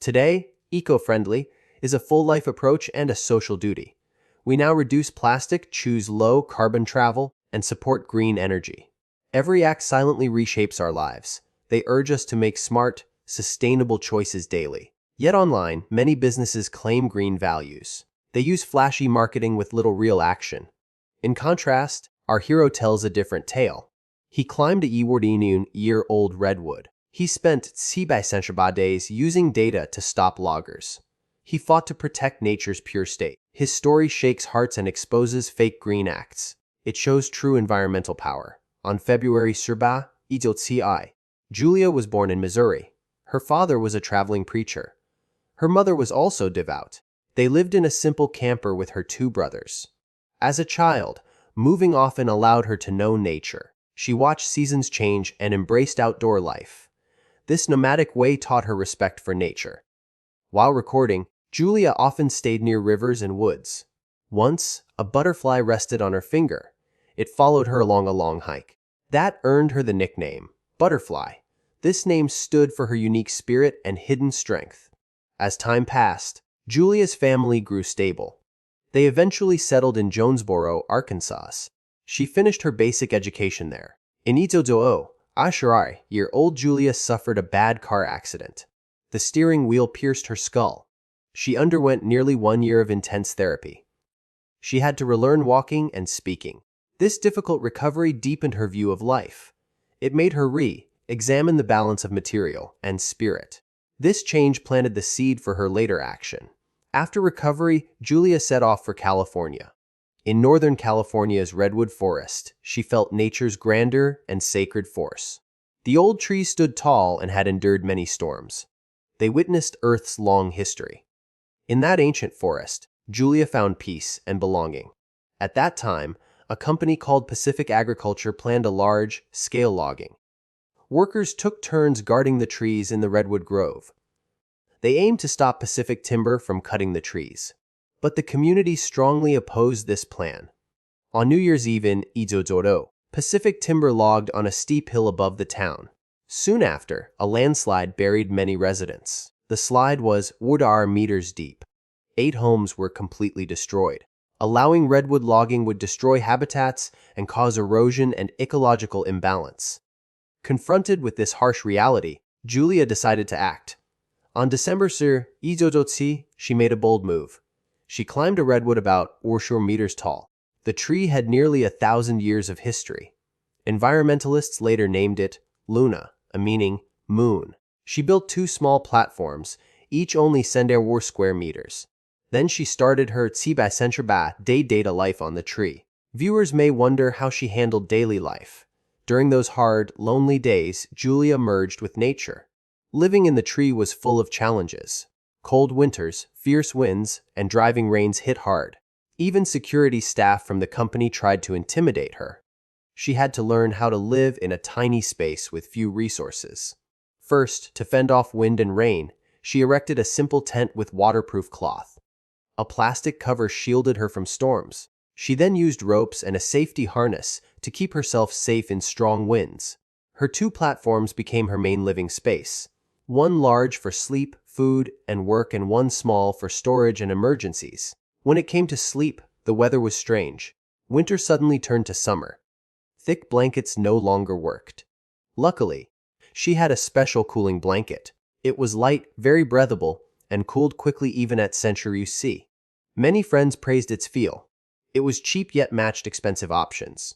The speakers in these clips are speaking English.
Today, eco-friendly is a full-life approach and a social duty. We now reduce plastic, choose low-carbon travel, and support green energy. Every act silently reshapes our lives. They urge us to make smart, sustainable choices daily. Yet online, many businesses claim green values. They use flashy marketing with little real action. In contrast, our hero tells a different tale. He climbed a year-old redwood. He spent days using data to stop loggers. He fought to protect nature's pure state. His story shakes hearts and exposes fake green acts. It shows true environmental power. On February 19, Julia was born in Missouri. Her father was a traveling preacher. Her mother was also devout. They lived in a simple camper with her two brothers. As a child, moving often allowed her to know nature. She watched seasons change and embraced outdoor life. This nomadic way taught her respect for nature. While recording, Julia often stayed near rivers and woods. Once, a butterfly rested on her finger. It followed her along a long hike. That earned her the nickname, Butterfly. This name stood for her unique spirit and hidden strength. As time passed, Julia's family grew stable. They eventually settled in Jonesboro, Arkansas. She finished her basic education there. In year-old Julia suffered a bad car accident. The steering wheel pierced her skull. She underwent nearly 1 year of intense therapy. She had to relearn walking and speaking. This difficult recovery deepened her view of life. It made her examine the balance of material and spirit. This change planted the seed for her later action. After recovery, Julia set off for California. In Northern California's redwood forest, she felt nature's grandeur and sacred force. The old trees stood tall and had endured many storms. They witnessed Earth's long history. In that ancient forest, Julia found peace and belonging. At that time, a company called Pacific Agriculture planned a large-scale logging. Workers took turns guarding the trees in the redwood grove. They aimed to stop Pacific Timber from cutting the trees. But the community strongly opposed this plan. On New Year's Eve in Idzodoro, Pacific Timber logged on a steep hill above the town. Soon after, a landslide buried many residents. The slide was 4 meters deep. 8 homes were completely destroyed. Allowing redwood logging would destroy habitats and cause erosion and ecological imbalance. Confronted with this harsh reality, Julia decided to act. On December 4, she made a bold move. She climbed a redwood about 4 meters tall. The tree had nearly 1,000 years of history. Environmentalists later named it Luna, a meaning moon. She built 2 small platforms, each only 4 square meters. Then she started her day data life on the tree. Viewers may wonder how she handled daily life. During those hard, lonely days, Julia merged with nature. Living in the tree was full of challenges. Cold winters, fierce winds, and driving rains hit hard. Even security staff from the company tried to intimidate her. She had to learn how to live in a tiny space with few resources. First, to fend off wind and rain, she erected a simple tent with waterproof cloth. A plastic cover shielded her from storms. She then used ropes and a safety harness to keep herself safe in strong winds. Her 2 platforms became her main living space. One large for sleep, food, and work, and one small for storage and emergencies. When it came to sleep, the weather was strange. Winter suddenly turned to summer. Thick blankets no longer worked. Luckily, she had a special cooling blanket. It was light, very breathable, and cooled quickly even at -. Many friends praised its feel. It was cheap yet matched expensive options.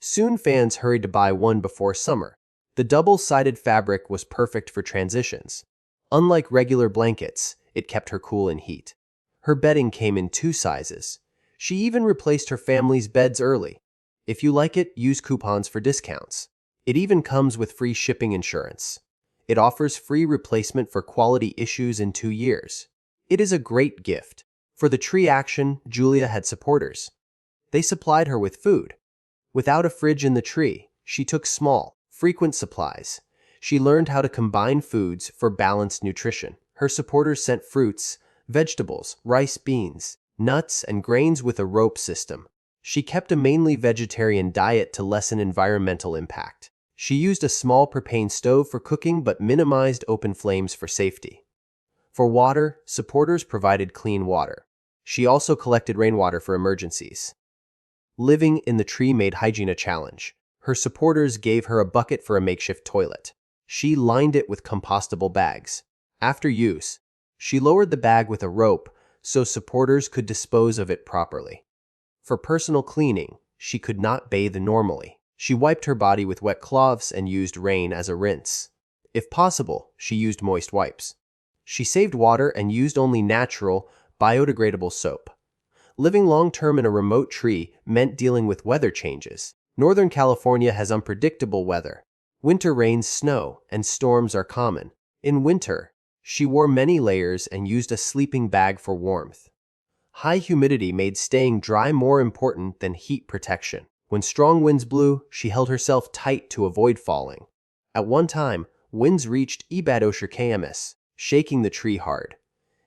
Soon fans hurried to buy one before summer. The double-sided fabric was perfect for transitions. Unlike regular blankets, it kept her cool in heat. Her bedding came in 2 sizes. She even replaced her family's beds early. If you like it, use coupons for discounts. It even comes with free shipping insurance. It offers free replacement for quality issues in 2 years. It is a great gift. For the tree action, Julia had supporters. They supplied her with food. Without a fridge in the tree, she took small, frequent supplies. She learned how to combine foods for balanced nutrition. Her supporters sent fruits, vegetables, rice, beans, nuts, and grains with a rope system. She kept a mainly vegetarian diet to lessen environmental impact. She used a small propane stove for cooking but minimized open flames for safety. For water, supporters provided clean water. She also collected rainwater for emergencies. Living in the tree made hygiene a challenge. Her supporters gave her a bucket for a makeshift toilet. She lined it with compostable bags. After use, she lowered the bag with a rope so supporters could dispose of it properly. For personal cleaning, she could not bathe normally. She wiped her body with wet cloths and used rain as a rinse. If possible, she used moist wipes. She saved water and used only natural, biodegradable soap. Living long-term in a remote tree meant dealing with weather changes. Northern California has unpredictable weather. Winter rains, snow, and storms are common. In winter, she wore many layers and used a sleeping bag for warmth. High humidity made staying dry more important than heat protection. When strong winds blew, she held herself tight to avoid falling. At one time, winds reached Ibadosher kms, shaking the tree hard.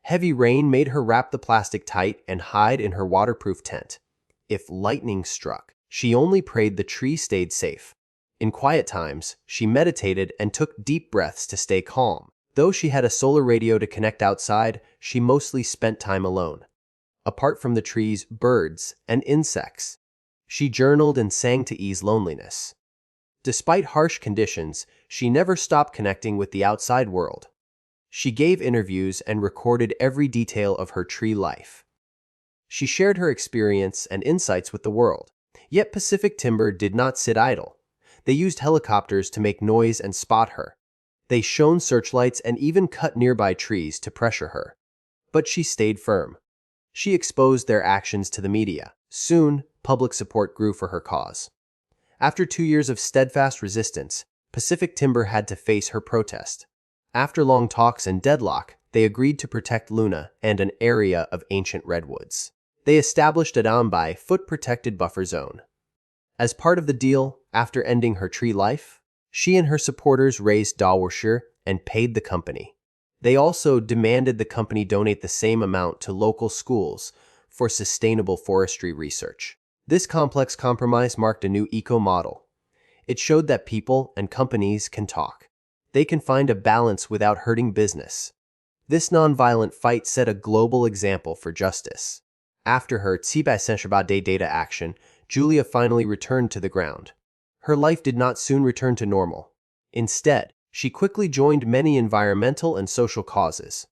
Heavy rain made her wrap the plastic tight and hide in her waterproof tent. If lightning struck, she only prayed the tree stayed safe. In quiet times, she meditated and took deep breaths to stay calm. Though she had a solar radio to connect outside, she mostly spent time alone. Apart from the trees, birds, and insects, she journaled and sang to ease loneliness. Despite harsh conditions, she never stopped connecting with the outside world. She gave interviews and recorded every detail of her tree life. She shared her experience and insights with the world. Yet Pacific Timber did not sit idle. They used helicopters to make noise and spot her. They shone searchlights and even cut nearby trees to pressure her. But she stayed firm. She exposed their actions to the media. Soon, public support grew for her cause. After 2 years of steadfast resistance, Pacific Timber had to face her protest. After long talks and deadlock, they agreed to protect Luna and an area of ancient redwoods. They established a Dambai foot-protected buffer zone. As part of the deal, after ending her tree life, she and her supporters raised Dawarsher and paid the company. They also demanded the company donate the same amount to local schools for sustainable forestry research. This complex compromise marked a new eco-model. It showed that people and companies can talk. They can find a balance without hurting business. This nonviolent fight set a global example for justice. After her Tsiba data action, Julia finally returned to the ground. Her life did not soon return to normal. Instead, she quickly joined many environmental and social causes.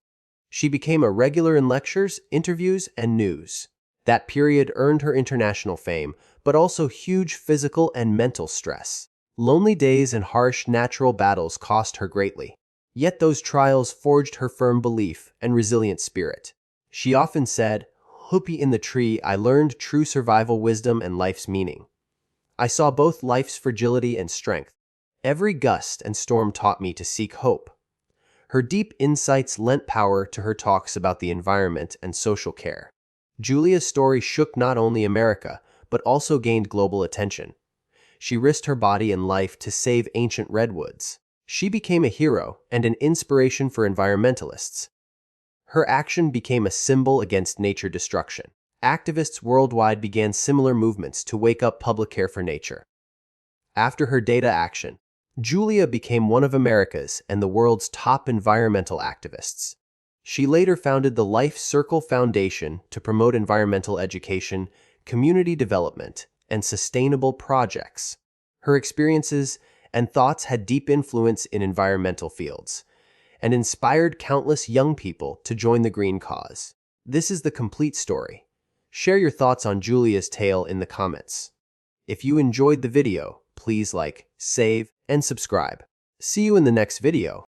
She became a regular in lectures, interviews, and news. That period earned her international fame, but also huge physical and mental stress. Lonely days and harsh natural battles cost her greatly. Yet those trials forged her firm belief and resilient spirit. She often said, "Huppy in the tree, I learned true survival wisdom and life's meaning. I saw both life's fragility and strength. Every gust and storm taught me to seek hope." Her deep insights lent power to her talks about the environment and social care. Julia's story shook not only America, but also gained global attention. She risked her body and life to save ancient redwoods. She became a hero and an inspiration for environmentalists. Her action became a symbol against nature destruction. Activists worldwide began similar movements to wake up public care for nature. After her data action, Julia became one of America's and the world's top environmental activists. She later founded the Life Circle Foundation to promote environmental education, community development, and sustainable projects. Her experiences and thoughts had deep influence in environmental fields and inspired countless young people to join the green cause. This is the complete story. Share your thoughts on Julia's tale in the comments. If you enjoyed the video, please like, save, and subscribe. See you in the next video.